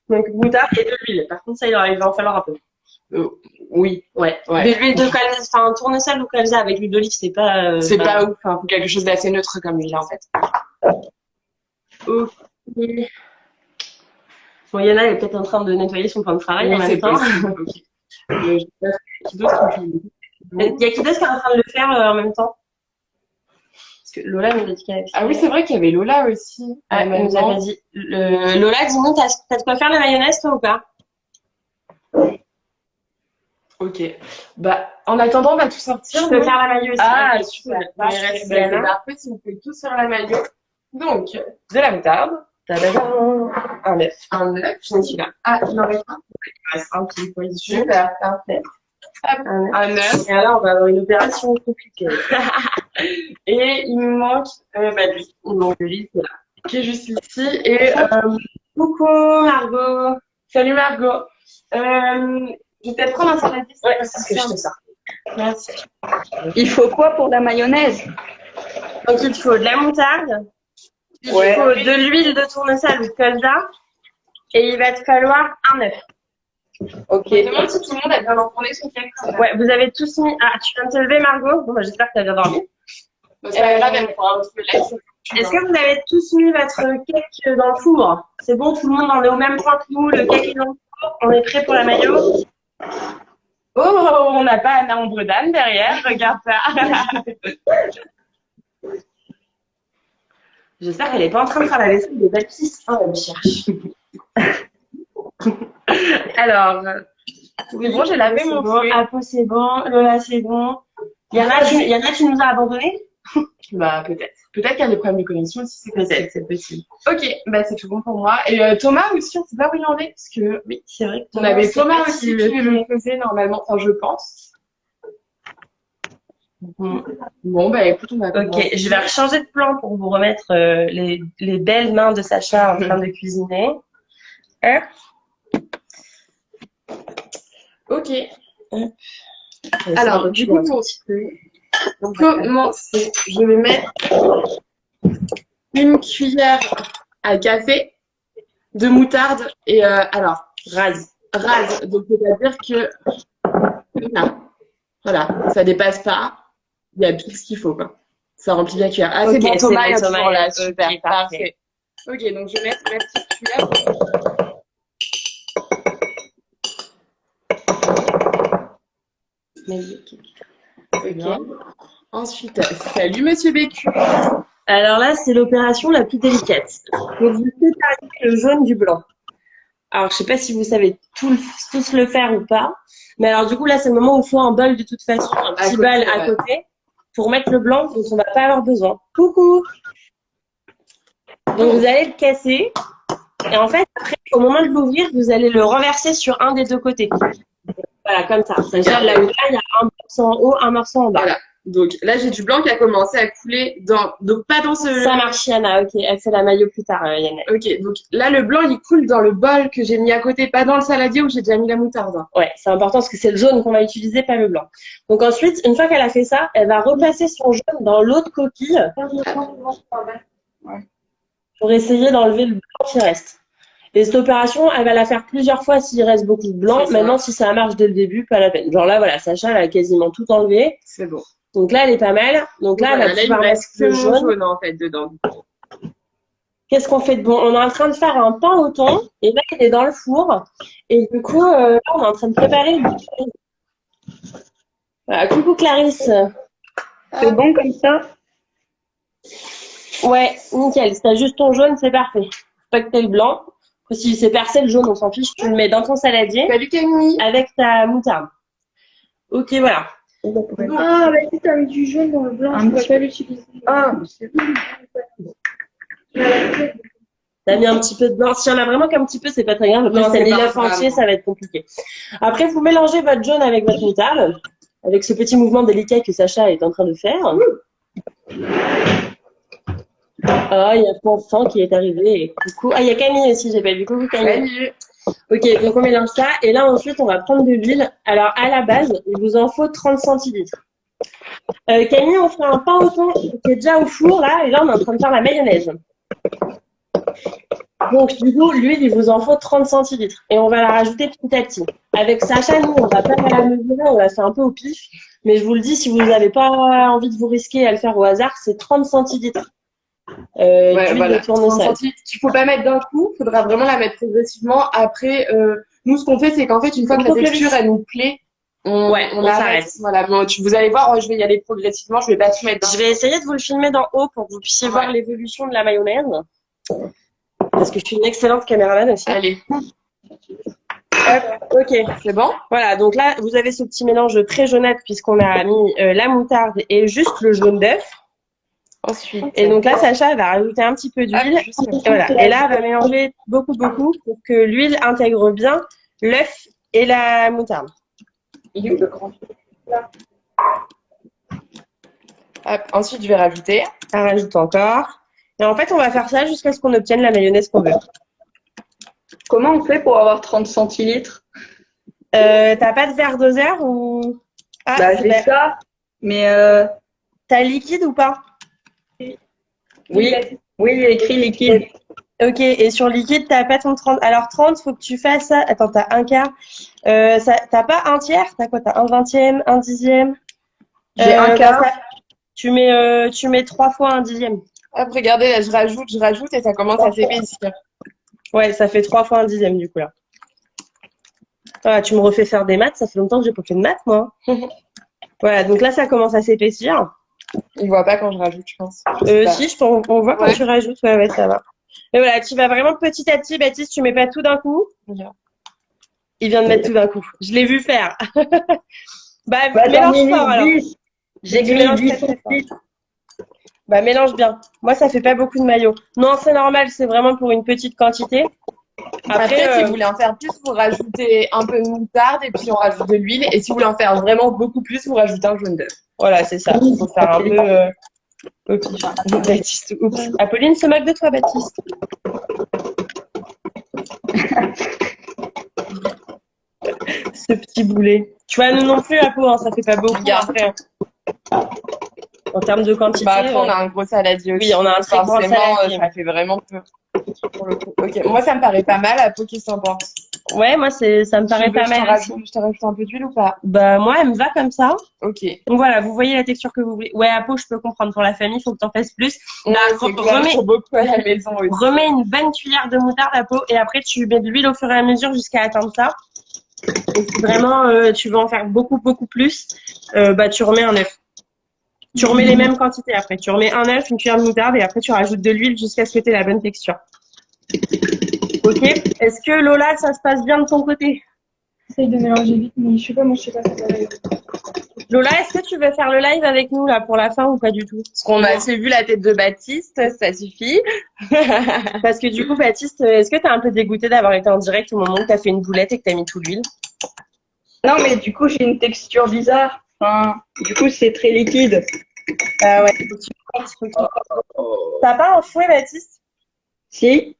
Donc, moutarde et de l'huile. Par contre, ça, il va en falloir un peu. Oui, Ouais. Ouais. De l'huile de colza, enfin, tournesol ou colza avec l'huile d'olive, c'est pas. c'est pas ouf. Hein. Faut quelque chose d'assez neutre comme huile, en fait. Ok. Bon, Yana est peut-être en train de nettoyer son plan de travail en Oui, même c'est temps. possible. Ok. Je sais pas qui d'autre qui- Il y a qui d'autre qui est en train de le faire en même temps? Parce que Lola nous a dit qu'elle avait fait. Ah oui, c'est vrai qu'il y avait Lola aussi. Ah, elle nous a pas dit. Lola, dis-nous, t'as de quoi faire la mayonnaise, toi, ou pas? Ok. Bah, en attendant, on va tout sortir. Je peux nous. faire la mayo aussi. Ah, Ok, super. cool. Bah, Il reste c'est Yana. parfait si vous pouvez tout sur la maillot. Donc, de la moutarde, Tadadam. Un œuf. un œuf. Je suis là. Ah, il en reste un. Il reste un qui est poisson. Super, parfait. Un œuf. Un œuf. Et alors, on va avoir une opération compliquée. Et il me manque lui. Il manque de l'huile, c'est là. Qui est juste ici. Et Coucou, Margot. salut Margot. Je vais peut-être prendre un salade. Ouais, c'est ce que je te sors. Merci. Il faut quoi pour la mayonnaise? Donc, il te faut de la moutarde. Il te Ouais. faut de l'huile de tournesol ou de colza. Et il va te falloir un œuf. Ok. Je me demande si tout le monde a bien enfourné son cake. Ouais, vous avez tous mis. Ah, tu viens de te lever, Margot? Bon, bah, j'espère que tu as bien dormi. Bah, c'est pas grave, elle pourra retrouver la Est-ce que vous avez tous mis votre cake dans le four? C'est bon, tout le monde en est au même point que nous. Le cake est dans le four. On est prêt pour la mayo? Oh, on n'a pas Anna Ombre d'Anne derrière, regarde ça. J'espère qu'elle n'est pas en train de faire la vaisselle de Baptiste. Oh, elle me cherche. Alors, c'est bon, j'ai lavé mon bon. fouet. Apo, c'est bon. Lola, c'est bon. Yana, tu nous as abandonnés? Bah, peut-être. Peut-être qu'il y a des problèmes de connexion aussi, c'est possible. C'est possible. Ok, bah, c'est tout bon pour moi. Et Thomas aussi, on sait pas où il en est, parce que Oui, c'est vrai que on avait c'est Thomas pas aussi si qui le faisait normalement, enfin, je pense. Bon, bah, écoute, on va Ok, commencer. je vais changer de plan pour vous remettre les belles mains de Sacha en train de cuisiner. Hein? Ok. Alors, du coup, pour commencer, je vais mettre une cuillère à café de moutarde et alors rase. Donc c'est-à-dire que voilà, ça dépasse pas. Il y a tout ce qu'il faut quoi. Ça remplit la cuillère. Ah c'est Ok, bon, c'est Thomas bon, est Thomas toujours là, est- super, ok, parfait. Ok, donc je vais mettre ma petite cuillère. Ok. Ensuite, salut Monsieur Bécu. Alors là, c'est l'opération la plus délicate. Donc, vous séparez le jaune du blanc. Alors, je sais pas si vous savez tous le faire ou pas. Mais alors, du coup, là, c'est le moment où il faut un bol de toute façon, un petit côté, bol à ouais. côté pour mettre le blanc dont on va pas avoir besoin. Coucou! Donc, vous allez le casser. Et en fait, après, au moment de l'ouvrir, vous allez le renverser sur un des deux côtés. Voilà, comme ça. C'est-à-dire là où là, il y a un morceau en haut, un morceau en bas. Voilà. Donc là, j'ai du blanc qui a commencé à couler donc pas dans ce... Ça marche, Yana. Ok, elle fait la maillot plus tard, Yana. Ok, donc là, le blanc, il coule dans le bol que j'ai mis à côté, pas dans le saladier où j'ai déjà mis la moutarde. Ouais, c'est important parce que c'est le jaune qu'on va utiliser, pas le blanc. Donc ensuite, une fois qu'elle a fait ça, elle va repasser son jaune dans l'autre coquille pour essayer d'enlever le blanc qui reste. Et cette opération, elle va la faire plusieurs fois s'il reste beaucoup de blanc. Maintenant, si ça marche dès le début, pas la peine. Genre là, voilà, Sacha, elle a quasiment tout enlevé. C'est bon. Donc là, elle est pas mal. Donc là, Voilà, elle va pouvoir mettre que le mon jaune. jaune, en fait, dedans. Qu'est-ce qu'on fait de bon? On est en train de faire un pain au thon. Et là, il est dans le four. Et du coup, là, on est en train de préparer le voilà, coucou Clarisse. C'est bon comme ça? Ouais, nickel. Si t'as juste ton jaune, c'est parfait. Pas que t'aies le blanc. Si c'est percé le jaune, on s'en fiche. Tu le mets dans ton saladier Salut Camille. avec ta moutarde. Ok, voilà. Ah, bah si t'as mis du jaune dans le blanc, je pourrais pas l'utiliser. Ah, c'est T'as mis un petit peu de blanc. Si y en a vraiment qu'un petit peu, c'est pas très grave. Après, Non, si t'as c'est mis pas l'œuf grave. entier, ça va être compliqué. Après, vous mélangez votre jaune avec votre moutarde, avec ce petit mouvement délicat que Sacha est en train de faire. Ah, il y a Vincent qui est arrivé. Coucou. Ah, il y a Camille aussi, j'ai pas vu. Coucou Camille. Salut. Ok, donc on mélange ça. Et là, ensuite, on va prendre de l'huile. Alors, à la base, il vous en faut 30 centilitres. Camille, on fait un pain au thon qui est déjà au four, là. Et là, on est en train de faire la mayonnaise. Donc, du coup, l'huile, il vous en faut 30 centilitres. Et on va la rajouter petit à petit. Avec Sacha, nous, on va pas la mesurer, on la fait un peu au pif. Mais je vous le dis, si vous n'avez pas envie de vous risquer à le faire au hasard, c'est 30 centilitres. D'huile Voilà. de tournesol. Il faut pas mettre d'un coup, il faudra vraiment la mettre progressivement. Après, nous, ce qu'on fait, c'est qu'en fait, une fois que la texture, elle nous plaît, on s'arrête. Voilà, bon, vous allez voir, je vais y aller progressivement, je vais pas tout mettre d'un Je vais essayer de vous le filmer d'en haut pour que vous puissiez voir l'évolution de la mayonnaise. Parce que je suis une excellente caméraman aussi. Allez, Hop, ok. c'est bon? Voilà, donc là, vous avez ce petit mélange très jaunâtre puisqu'on a mis la moutarde et juste le jaune d'œuf. Ensuite. Et donc là, Sacha elle va rajouter un petit peu d'huile. Et voilà. Et là, elle va mélanger beaucoup pour que l'huile intègre bien l'œuf et la moutarde. Hop, ensuite, je vais rajouter. Elle rajoute encore. Et en fait, on va faire ça jusqu'à ce qu'on obtienne la mayonnaise qu'on veut. Comment on fait pour avoir 30 centilitres? T'as pas de verre doseur ou... Ah, Bah, j'ai ça, mais t'as liquide ou pas? oui, oui, il y a écrit liquide. Ok, et sur liquide, t'as pas ton 30. Alors 30, faut que tu fasses ça. Attends, t'as un quart. T'as pas un tiers? T'as quoi? T'as un vingtième, un dixième? J'ai un quart. Tu mets 3 fois un dixième. Hop, regardez, là, je rajoute et ça commence à s'épaissir. Ouais, ça fait 3 fois un dixième du coup là. Voilà, tu me refais faire des maths, ça fait longtemps que j'ai pas fait de maths moi. Voilà, donc là ça commence à s'épaissir. Il voit pas quand je rajoute, je pense. Si, on voit quand tu rajoutes, ouais, ça va. Et voilà, tu vas vraiment petit à petit, Baptiste, tu mets pas tout d'un coup. Il vient de mettre tout d'un coup. Je l'ai vu faire. Bah, mélange fort alors. J'ai Mélange mis très, 10 très fort. Bah, mélange bien. Moi, ça fait pas beaucoup de maillot. Non, c'est normal, c'est vraiment pour une petite quantité. Après, si vous voulez en faire plus, vous rajoutez un peu de moutarde et puis on rajoute de l'huile. Et si vous voulez en faire vraiment beaucoup plus, vous rajoutez un jaune d'œuf. Voilà, c'est ça. Il faut faire un peu au pif. Baptiste, oups. Apolline se moque de toi, Baptiste. Ce petit boulet. Tu vois, nous non plus, Apo, hein, ça fait pas beaucoup. Après, en termes de quantité. Bah, après, on a un gros saladier aussi. Oui, on a un très gros saladier. Ça fait vraiment peu. Pour le coup. Ok, moi, ça me paraît pas mal. Apo, qu'est-ce que t'en penses? Ouais, moi, ça me paraît pas mal. Je te rajoute un peu d'huile ou pas? Bah, moi, elle me va comme ça. Ok. Donc voilà, vous voyez la texture que vous voulez. Ouais, Apo, je peux comprendre. Pour la famille, il faut que t'en fasses plus. Ouais, c'est clair, il faut beaucoup à la maison aussi. Remets une bonne cuillère de moutarde, Apo, et après, tu mets de l'huile au fur et à mesure jusqu'à atteindre ça. Et si vraiment tu veux en faire beaucoup plus, bah tu remets un œuf. Tu remets les mêmes quantités après. Tu remets un œuf, une cuillère de moutarde et après tu rajoutes de l'huile jusqu'à ce que tu aies la bonne texture. Ok. Est-ce que Lola, ça se passe bien de ton côté? J'essaye de mélanger vite, mais je sais pas, moi je sais pas ça va aller. Lola, est-ce que tu veux faire le live avec nous là pour la fin ou pas du tout? Parce qu'on a assez vu la tête de Baptiste, ça suffit. Parce que du coup, Baptiste, est-ce que tu as un peu dégoûté d'avoir été en direct au moment où tu as fait une boulette et que tu as mis tout l'huile? Non, mais du coup, j'ai une texture bizarre. Enfin, du coup, c'est très liquide. Ah ouais, faut que tu- T'as pas un fouet, Baptiste? Si.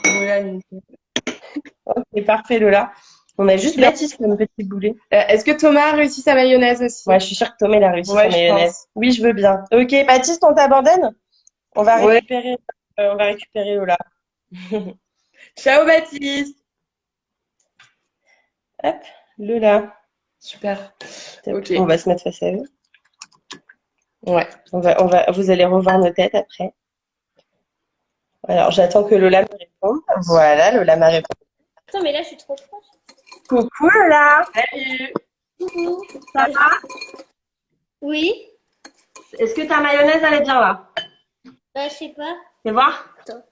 Voilà, nickel. Ok, parfait, Lola. On a juste Baptiste comme petit boulet. Est-ce que Thomas a réussi sa mayonnaise aussi? Ouais, je suis sûre que Thomas, il a réussi Ouais, sa je mayonnaise. pense. Oui, je veux bien. Ok, Baptiste, on t'abandonne? On va Ouais. récupérer Lola. Ciao Baptiste. Hop, Lola. Super. Ok. On va se mettre face à eux. Ouais, vous allez revoir nos têtes après. Alors, j'attends que Lola me réponde. Voilà, Lola m'a répondu. Attends, mais là, je suis trop proche. Coucou Lola. Salut. Coucou. Ça va? Oui? Est-ce que ta mayonnaise, elle est bien là? Bah, je sais pas. Fais voir. Attends.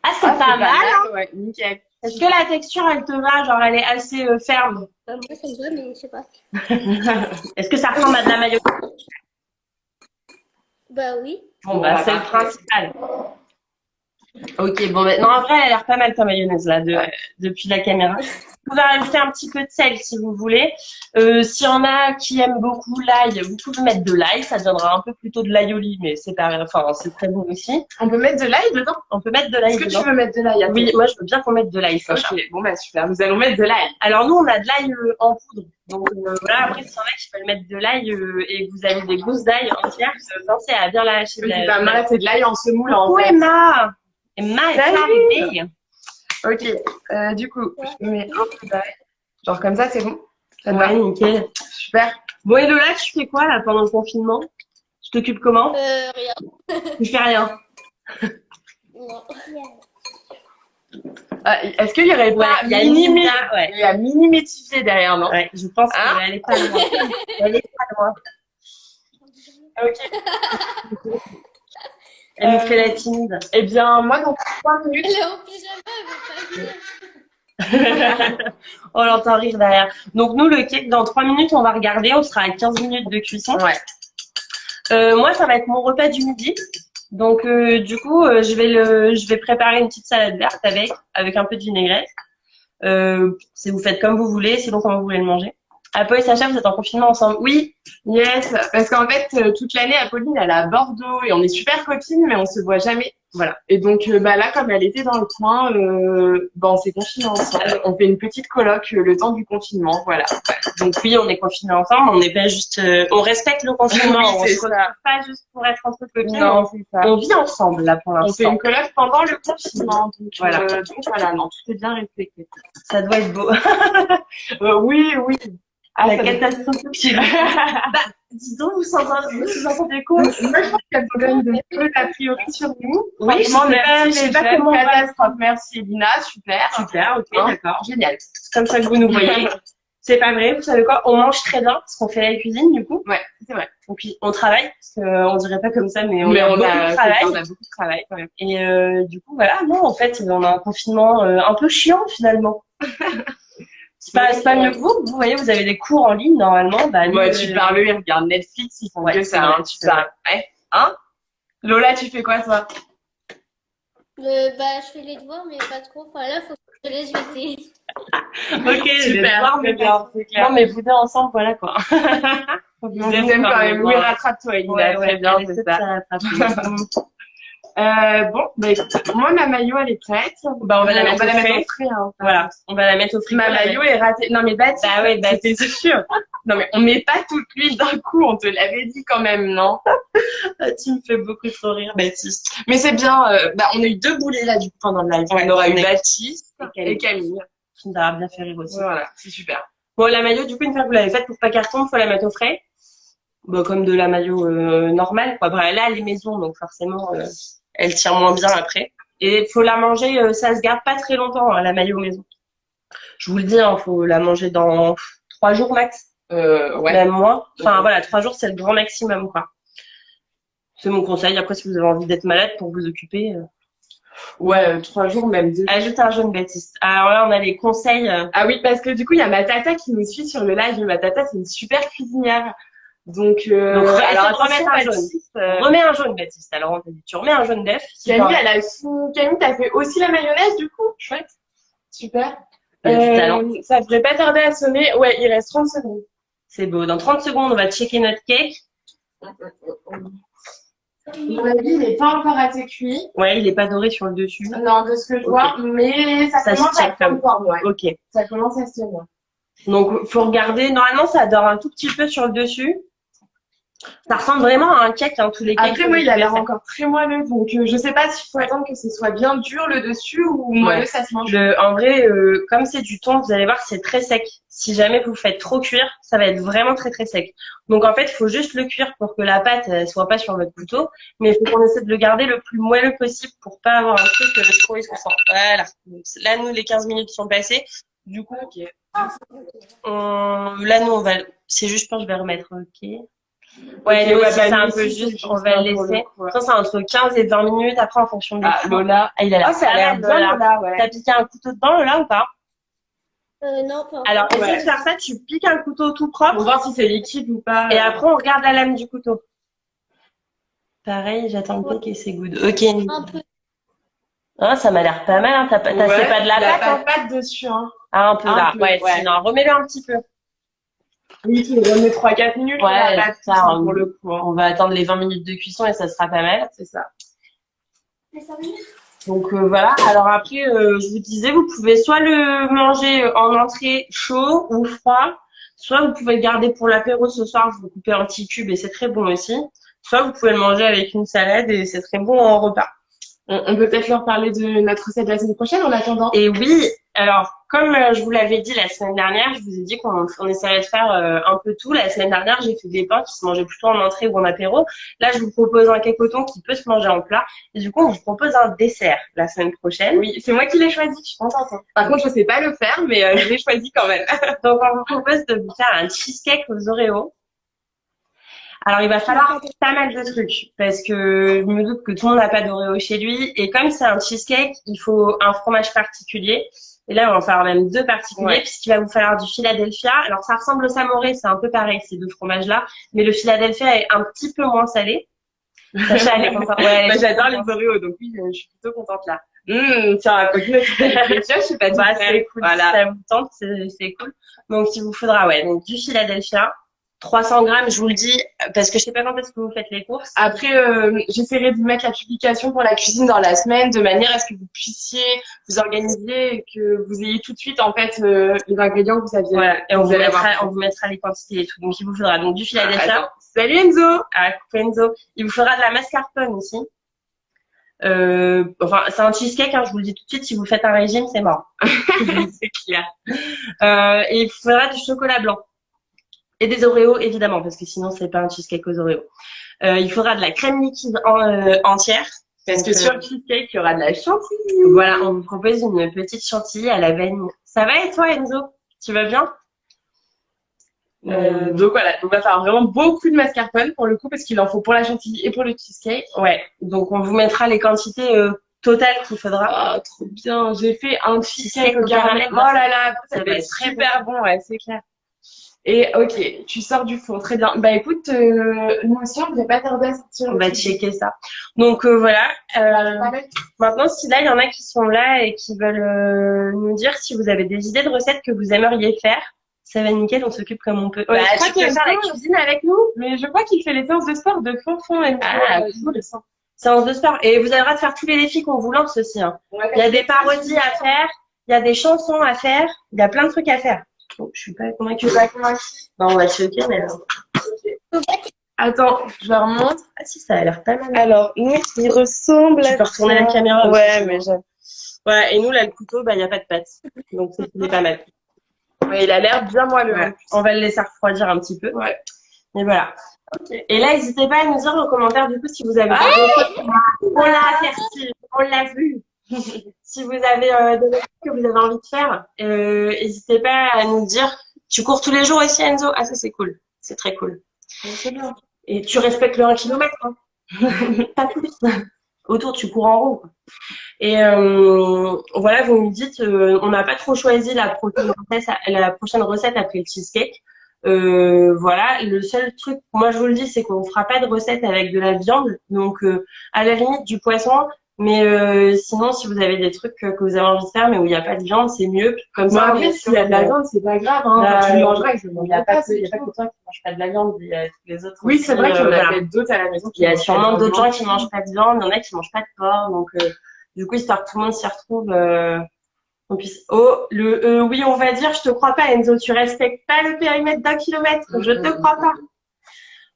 Ah, c'est Ah, pas mal, hein? Ouais, nickel. Est-ce que la texture, elle te va? Genre, elle est assez ferme. Bah, moi, ça me va, mais je sais pas. Est-ce que ça ressemble à de la mayonnaise? Bah, oui. Bon, bah, c'est le principal. Ok, bon, maintenant, en vrai, elle a l'air pas mal ta mayonnaise, là, depuis la caméra. Vous pouvez rajouter un petit peu de sel, si vous voulez. S'il y en a qui aiment beaucoup l'ail, vous pouvez mettre de l'ail. Ça donnera un peu plutôt de l'aioli, mais c'est pas, enfin, c'est très bon aussi. On peut mettre de l'ail dedans? On peut mettre de l'ail Est-ce que tu dedans. veux mettre de l'ail? Oui, moi, je veux bien qu'on mette de l'ail, Sacha. Ok, bon bah super, nous allons mettre de l'ail. Alors, nous, on a de l'ail en poudre. Donc, voilà, après, s'il y en a qui veulent mettre de l'ail et que vous avez des gousses d'ail entières, pensez à bien la hacher. Oui, bah moi, c'est de l'ail en semoule en Coucou fait. Emma! Emma est Salut! arrivée. Ok, du coup, je mets un peu d'ail. Genre comme ça, c'est bon? Ça te va? Ouais, nickel. Super. Bon, et Lola, tu fais quoi là pendant le confinement? Tu t'occupes comment? Rien. Tu fais rien. Non. Est-ce qu'il y aurait Ouais, pas il y a mini Nina, ouais. il y a mini métivier derrière, non? Ouais, je pense Hein? qu'elle est pas loin. Elle est pas loin. Ok. Elle nous fait la timide. Eh bien, moi, dans 3 minutes, Elle est en pyjama, elle veut pas venir. On l'entend rire derrière. Donc nous, le cake, dans 3 minutes, on va regarder. On sera à 15 minutes de cuisson. ouais. Moi, ça va être mon repas du midi. Donc du coup, je vais préparer une petite salade verte avec un peu de vinaigrette. Si vous faites comme vous voulez, sinon comme vous voulez le manger. Apollo et Sacha, vous êtes en confinement ensemble? Oui. Yes, parce qu'en fait, toute l'année, Apolline, elle est à Bordeaux et on est super copines, mais on se voit jamais. Voilà. Et donc, bah là, comme elle était dans le coin, bah, on s'est confinés ensemble. On fait une petite coloc le temps du confinement, voilà. Donc oui, on est confinés ensemble. On n'est pas juste, on respecte le confinement. Oui, On c'est se ça. retrouve pas juste pour être entre copines. Non, c'est ça. On vit ensemble là pour On fait l'instant. une coloc pendant le confinement, Voilà. donc voilà, non, tout est bien respecté. Ça doit être beau. Oui, oui. Ah, La ça doit- catastrophe que tu Bah, dis donc, vous entendez quoi? Moi, je pense qu'elle donne de peu d'a priori sur nous. Oui, Franchement, je merci, sais pas chef, comment on va le catastrophe. Merci, Elina, super. Super, ok, Hein? d'accord, génial. C'est comme ça que vous nous voyez. C'est pas vrai, vous savez quoi? On mange très bien parce qu'on fait la cuisine du coup. Ouais, c'est vrai. Et puis on travaille parce qu'on dirait pas comme ça, mais on Mais a on beaucoup a, de travail. on a beaucoup de travail quand même. Et du coup, voilà, non, en fait, on a un confinement un peu chiant finalement. C'est pas mieux que vous. Vous voyez, vous avez des cours en ligne normalement. Bah, nous, Ouais, tu parles, ils regardent Netflix, ils font Ouais, que c'est ça, vrai, hein, tu c'est parles. Ouais. Hein? Lola, tu fais quoi, toi? Bah, je fais les devoirs, mais pas trop. Enfin, là, faut que je te laisse jeter. Ok, je vais Super, voir, mais c'est bien, c'est clair. non, mais vous deux ensemble, voilà quoi. Je les aime quand même. Oui, rattrape-toi, Elina, Ouais, très ouais, bien, elle c'est essaie de ça. se rattraper. Bon, bah écoute, moi, ma maillot, elle est prête. Bah, on va la mettre au frais. au frais, hein. Voilà, on va la mettre au frigo. Ma maillot est ratée. Non, mais Baptiste, Bah ouais, c'était sûr. Non, mais on met pas toute l'huile d'un coup, on te l'avait dit quand même, non? Tu me fais beaucoup trop rire, Baptiste. Mais c'est bien, bah, on a eu 2 boulets là, du coup, pendant le live. Ouais, on aura eu on est- Baptiste et et Camille. Qui nous aura bien fait rire aussi. Voilà, c'est super. Bon, la maillot, du coup, une fois que vous l'avez faite pour pas qu'elle retombe, faut la mettre au frais. Bon, comme de la maillot normale, quoi. Bah, là, elle est maison, donc forcément, elle tient moins bien après. Et faut la manger, ça se garde pas très longtemps, hein, la maillot maison. Je vous le dis, hein, faut la manger dans 3 jours max. Ouais. Même moins. Enfin, voilà, 3 jours, c'est le grand maximum, quoi. C'est mon conseil. Après, si vous avez envie d'être malade pour vous occuper, Ouais, 3 jours, même 2. ajoute un jaune Baptiste. Alors là, on a les conseils. Ah oui, parce que du coup, il y a ma tata qui nous suit sur le live. Et ma tata, c'est une super cuisinière. Donc, Donc, alors, essaie de attention, remettre un jaune. Baptiste, Remets un jaune, Baptiste. Alors, on t'a dit, tu remets un jaune d'œuf. Camille, elle a aussi, Camille, t'as fait aussi la mayonnaise, du coup? Chouette. Super. Il y a du talent. Ça devrait pas tarder à sonner. Ouais, il reste 30 secondes. C'est beau. Dans 30 secondes, on va checker notre cake. Mon avis, il n'est pas encore assez cuit. Ouais, il est pas doré sur le dessus. Non, de ce que je vois, mais ça Ça se commence à tient être en forme, ouais. Ok. Ça commence à se tenir. Donc, faut regarder. Normalement, ça dort un tout petit peu sur le dessus. Ça ressemble vraiment à un cake, hein, tous les cakes. Après, oui, il a l'air encore très moelleux, donc je sais pas s'il faut attendre que ce soit bien dur le dessus ou moelleux, ça se mange. En vrai, comme c'est du thon, vous allez voir, c'est très sec. Si jamais vous faites trop cuire, ça va être vraiment très très sec. Donc en fait, il faut juste le cuire pour que la pâte soit pas sur votre couteau, mais il faut qu'on essaie de le garder le plus moelleux possible pour pas avoir un truc trop essoufflant. Voilà. Donc, là, nous, les 15 minutes sont passées. Du coup, là, nous, c'est juste, je pense, je vais remettre. Ok. Ouais, nous aussi, c'est un peu juste, on va le laisser. Ça, c'est entre 15 et 20 minutes. Après, en fonction du Lola. il a l'air ça a l'air bien, Lola, ouais. T'as piqué un couteau dedans, Lola, ou pas? Non, pas encore. Alors, essaye de faire ça, tu piques un couteau tout propre. Pour voir si c'est liquide ou pas. Et après, on regarde la lame du couteau. Pareil, j'attends le cake et c'est good. Ok. Un peu. Hein, ça m'a l'air pas mal, hein. C'est pas de la pâte, hein. Pas de pâte dessus, hein. Ah, un peu là. Ouais, sinon, remets-le un petit peu. Oui, tu le remets 3-4 minutes. Ouais, la pâte, ça, pour le coup. on va attendre les 20 minutes de cuisson et ça sera pas mal. C'est ça. Donc voilà, alors après, je vous disais, vous pouvez soit le manger en entrée chaud ou froid, soit vous pouvez le garder pour l'apéro ce soir, vous le coupez en petits cubes et c'est très bon aussi, soit vous pouvez le manger avec une salade et c'est très bon en repas. On peut peut-être leur parler de notre recette de la semaine prochaine en attendant. Et oui, alors comme je vous l'avais dit la semaine dernière, je vous ai dit qu'on essaierait de faire un peu tout. La semaine dernière, j'ai fait des pains qui se mangeaient plutôt en entrée ou en apéro. Là, je vous propose un cake au thon qui peut se manger en plat. Et du coup, on vous propose un dessert la semaine prochaine. Oui, c'est moi qui l'ai choisi, je suis contente. Par contre, je sais pas le faire, mais je l'ai choisi quand même. Donc, on vous propose de vous faire un cheesecake aux Oreos. Alors, il va falloir pas mal de trucs parce que je me doute que tout le monde n'a pas d'Oreo chez lui. Et comme c'est un cheesecake, il faut un fromage particulier. Et là, on va en faire même deux particuliers puisqu'il va vous falloir du Philadelphia. Alors, ça ressemble au Samouraï, c'est un peu pareil, ces deux fromages-là. Mais le Philadelphia est un petit peu moins salé. Sacha, elle est contente. Ouais, moi, j'adore les Oreos, donc oui, je suis plutôt contente là. Tiens, à côté, je sais pas bah, c'est cool. Voilà. Si ça vous tente, c'est cool. Donc, il vous faudra, donc du Philadelphia. 300 grammes, je vous le dis, parce que je sais pas quand est-ce que vous faites les courses. Après, j'essaierai de mettre la publication pour la cuisine dans la semaine, de manière à ce que vous puissiez vous organiser et que vous ayez tout de suite, en fait, les ingrédients que vous aviez. Voilà, et on vous mettra les quantités et tout. Donc, il vous faudra donc du Philadelphia. Salut Enzo! Coucou Enzo. Il vous faudra de la mascarpone aussi. Enfin, c'est un cheesecake, hein, je vous le dis tout de suite, si vous faites un régime, c'est mort. C'est clair. Et il vous faudra du chocolat blanc. Et des Oreos, évidemment, parce que sinon, c'est pas un cheesecake aux Oreos. Il faudra de la crème liquide entière. Parce que sur le cheesecake, il y aura de la chantilly. Voilà, on vous propose une petite chantilly à la vanille. Ça va et toi, Enzo? Tu vas bien? Donc voilà, on va faire vraiment beaucoup de mascarpone pour le coup, parce qu'il en faut pour la chantilly et pour le cheesecake. Ouais, donc on vous mettra les quantités totales qu'il faudra. Oh, trop bien. J'ai fait un cheesecake au caramel. Oh là là, ça va être super bon, ouais, c'est clair. Et ok, tu sors du four, très bien. Bah écoute, nous aussi on ne va pas tarder à sortir. On va checker ça. Donc voilà. Maintenant, si là il y en a qui sont là et qui veulent nous dire si vous avez des idées de recettes que vous aimeriez faire, ça va nickel, on s'occupe comme on peut. Ouais, je crois qu'il va faire la cuisine avec nous, mais je crois qu'il fait les séances de sport de fond. Cool. Séances de sport. Et vous avez le droit de faire tous les défis qu'on vous lance aussi. Hein. Il y a des parodies à faire, il y a des chansons à faire, il y a plein de trucs à faire. Oh, je suis pas convaincue. Non, on va checker, mais attends, je leur montre. Ah si, ça a l'air pas mal. Alors, nous, il ressemble Tu peux retourner la caméra. Ouais, mais j'aime. Voilà, et nous, là, le couteau, il n'y a pas de pâte. Donc, c'est pas mal. Ouais, il a l'air bien moelleux. Ouais. On va le laisser refroidir un petit peu. Ouais. Et voilà. Okay. Et là, n'hésitez pas à nous dire en commentaire, du coup, si vous avez des choses. On l'a averti, on l'a vu. Si vous avez des choses que vous avez envie de faire, n'hésitez pas à nous dire. Tu cours tous les jours aussi, Enzo? Ah, ça, c'est cool. C'est très cool. C'est bien. Et tu respectes le 1 km, hein. Pas plus. Autour, tu cours en rond. Et voilà, vous me dites, on n'a pas trop choisi la prochaine recette après le cheesecake. Voilà, le seul truc, moi je vous le dis, c'est qu'on fera pas de recette avec de la viande. Donc, à la limite du poisson, Mais sinon, si vous avez des trucs que vous avez envie de faire, mais où il n'y a pas de viande, c'est mieux. Comme Bon, ça, on après, est s'il sûr y a de la que- viande, c'est pas grave, hein. Bah, Tu le mangeras et je le il n'y mangerai a pas pas, que, il y a c'est pas que tout. toi qui ne manges pas de la viande, il y a tous les autres Oui, aussi, c'est vrai qu'il y en a voilà. peut-être d'autres à la maison qui Il y a mangent pas sûrement de d'autres gens viande. qui mangent pas de viande, il y en a qui mangent pas de porc, donc du coup, histoire que tout le monde s'y retrouve, on puisse... Oh, oui, on va dire, je te crois pas, Enzo, tu respectes pas le périmètre d'1 kilomètre, je te crois pas.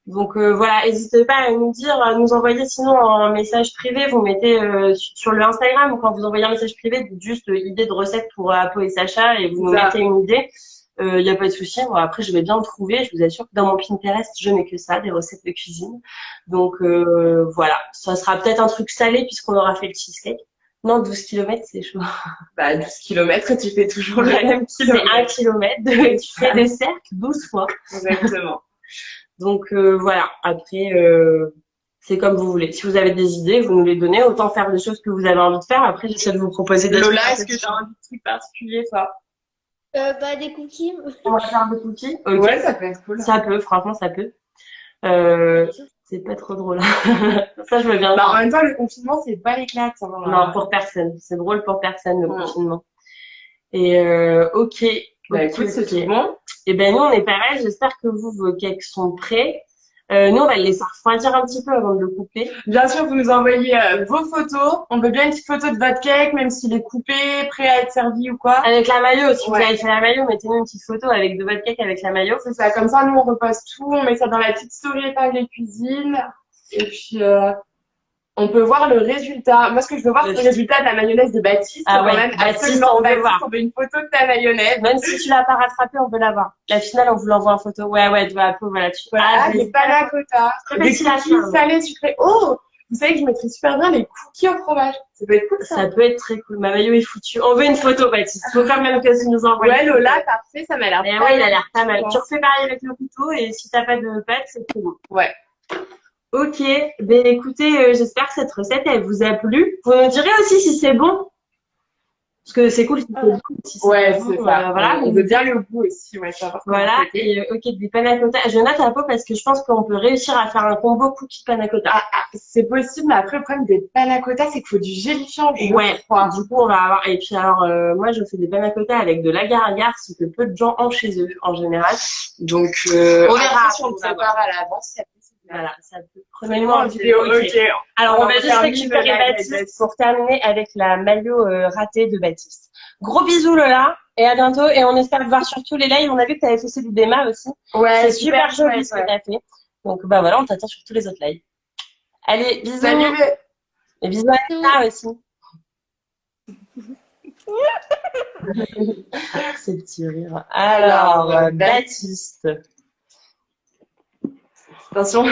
Donc voilà, n'hésitez pas à nous dire, à nous envoyer sinon un message privé. Vous mettez sur le Instagram, quand vous envoyez un message privé, dites juste idée de recette pour Apo et Sacha et vous nous Ça. mettez une idée. Il n'y a pas de souci. Bon, après, je vais bien le trouver. Je vous assure que dans mon Pinterest, je n'ai que ça, des recettes de cuisine. Donc voilà, ça sera peut-être un truc salé puisqu'on aura fait le cheesecake. Non, 12 kilomètres, c'est chaud. Bah, 12 kilomètres, tu fais toujours le même C'est kilomètre. 1 kilomètre. Tu fais des cercles 12 fois. Exactement. Donc voilà, après, c'est comme vous voulez. Si vous avez des idées, vous nous les donnez. Autant faire des choses que vous avez envie de faire. Après, j'essaie de vous proposer des Lola, trucs. est-ce que tu as un truc particulier, toi? Bah, des cookies. On va faire des cookies? Ok. Ouais, ça peut être cool. Ça peut, franchement, ça peut. C'est pas trop drôle. Ça, je veux bien. Bah, en même temps, le confinement, c'est pas l'éclate. Hein. Non, pour personne. C'est drôle pour personne, le Ouais. confinement. Et ok. Bah, Ok, écoute, c'est ok. tout bon. Et ben nous, on est pareil. J'espère que vous, vos cakes sont prêts. Nous, on va le laisser refroidir un petit peu avant de le couper. Bien sûr, vous nous envoyez vos photos. On veut bien une petite photo de votre cake, même s'il est coupé, prêt à être servi ou quoi. Avec la maillot, si Ouais. vous avez fait la maillot, mettez-nous une petite photo avec de votre cake avec la maillot. C'est ça, comme ça, nous, on reposte tout, on met ça dans la petite story épinglée cuisine. Et puis, on peut voir le résultat. Moi, ce que je veux voir, c'est le résultat de la mayonnaise de Baptiste. Ah quand ouais, même. Baptiste, Absolument, on veut Baptiste, voir. on veut une photo de ta mayonnaise. Même si tu l'as pas rattrapée, on veut la voir. La finale, on vous l'envoie en photo. Ouais, de la peau, voilà. Voilà, des des panna cotta, Très des facile à cookies faire. salés, sucrés. Oh, vous savez que je mettrais super bien les cookies au fromage. Ça peut être cool, ça. Ça peut être très cool. Ma maillot est foutue. On veut une photo, Baptiste. Faut quand même que tu nous envoies. Ouais, Lola, parfait, ça m'a l'air Mais pas ouais, il a mal. l'air pas mal. Tu refais pareil avec le couteau et si t'as pas de pâte, c'est très bon. Ouais. Ok, ben écoutez, j'espère que cette recette elle vous a plu. Vous me direz aussi si c'est bon, parce que c'est cool si c'est bon. Si c'est Ouais, pas bon, c'est ça. voilà. On veut bien le goût aussi, ouais, ça va. Voilà. Et ok, des panna cotta. Je note à peau parce que je pense qu'on peut réussir à faire un combo cookie panna cotta. C'est possible, mais après, le problème des panna cotta, c'est qu'il faut du gélifiant, je Ouais. crois. Du coup, on va avoir. Et puis alors, moi, je fais des panna cotta avec de l'agar-agar, ce que peu de gens ont chez eux en général. Donc, on verra si on le on va voir. prépare à l'avance, ça peut se faire. Voilà, ça peut. Prenez-nous en Vidéo, vidéo. ok. Alors, on va juste termine récupérer le live Baptiste Baptiste. pour terminer avec la maillot ratée de Baptiste. Gros bisous Lola et à bientôt. Et on espère te voir sur tous les lives. On a vu que tu avais fait celui d'Emma aussi. Ouais, C'est super joli chouette, ce que tu as fait. Donc bah voilà, on t'attend sur tous les autres lives. Allez, bisous. Salut, Et bisous à Anna aussi. Ces petits rires. Alors, Baptiste. attention,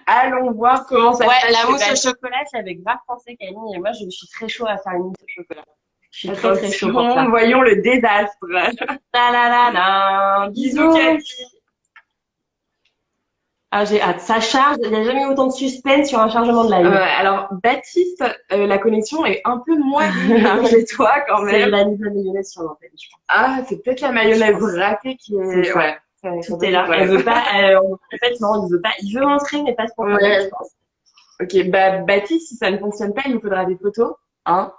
allons voir comment ça se Ouais, passe. la chez mousse au Baptiste. chocolat, c'est avec grave français Camille. Et moi, je suis très chaud à faire une mousse au chocolat. Je suis très très chaud pour ça. Attention, voyons le désastre. Ta la la la. Bisous. Camille. Ah, j'ai hâte. Ça charge. Il n'y a jamais eu autant de suspense sur un chargement de live. Alors, Baptiste, la connexion est un peu moins bien chez toi quand C'est même. la mise à mayonnaise sur l'antenne, je pense. Ah, c'est peut-être la mayonnaise ratée qui est. C'est ça. Ouais. Tout est là. Elle veut pas, en fait, non, il veut pas. Il veut montrer, mais pas spontanément, Ouais. je pense. Ok, bah, Baptiste, si ça ne fonctionne pas, il nous faudra des photos. Hein?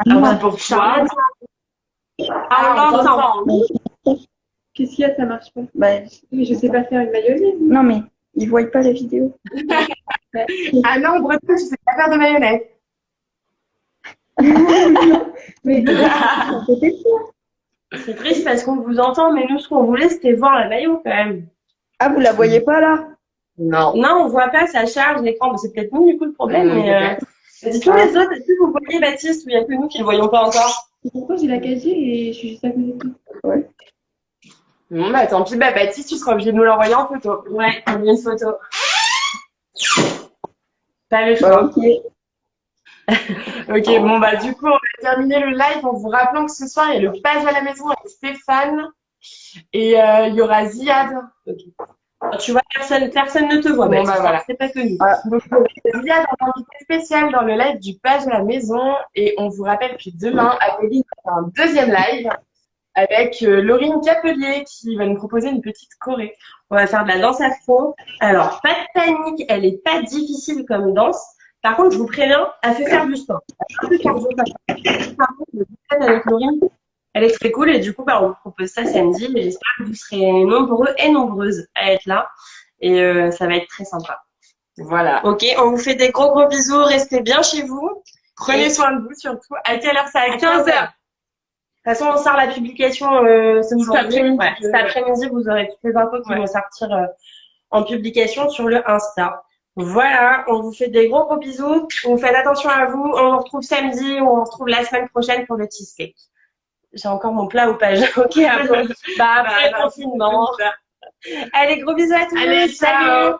non. Pour toi. Charlotte. Ah, on t'entend. Qu'est-ce qu'il y a, ça marche pas? Mais je sais pas faire une mayonnaise. Non, mais ils voient pas la vidéo. Ah non, Breton, tu sais pas faire de mayonnaise. Mais ça fait plaisir. C'est triste parce qu'on vous entend, mais nous, ce qu'on voulait, c'était voir la maillot quand même. Ah, vous la voyez pas là? Non. Non, on voit pas, ça charge l'écran. Bon, c'est peut-être nous, du coup, le problème, mais dites-nous les autres, est-ce que vous voyez Baptiste ou il n'y a que nous qui le voyons pas encore? Et pourtant, j'ai la 4G et je suis juste à côté de toi. Bon, bah, tant pis, bah, Baptiste, tu seras obligé de nous l'envoyer en photo. Ouais, on veut une photo. Pas le choix. Ok. Ok, bon, bah, du coup, on va terminer le live en vous rappelant que ce soir, il y a le page à la maison avec Stéphane et il y aura Ziad. Tu vois, personne ne te voit, Bon, Baptiste. bah, voilà. C'est pas que nous. Donc, Ziad est invité spécial dans le live du page à la maison et on vous rappelle que demain, Apolline va faire un deuxième live avec Laurine Capelier qui va nous proposer une petite choré. On va faire de la danse afro. Alors, pas de panique, elle est pas difficile comme danse. Par contre, je vous préviens, elle fait faire du sport. Un peu cardio, par contre, le week-end avec Laurie, elle est très cool et du coup, bah, on vous propose ça samedi et j'espère que vous serez nombreux et nombreuses à être là et ça va être très sympa. Voilà. Ok, on vous fait des gros gros bisous, restez bien chez vous. Prenez Et soin de vous surtout. À quelle heure? C'est à 15 15 heures. heures. De toute façon, on sort la publication ce Cet aujourd'hui. après-midi. Ouais, cet après-midi, vous aurez toutes les infos qui vont sortir en publication sur le Insta. Voilà, on vous fait des gros gros bisous. On fait attention à vous. On vous retrouve samedi ou on vous retrouve la semaine prochaine pour le cheesecake. J'ai encore mon plat au page. Ok, après le confinement. Allez, gros bisous à tous. Allez, Salut. ciao.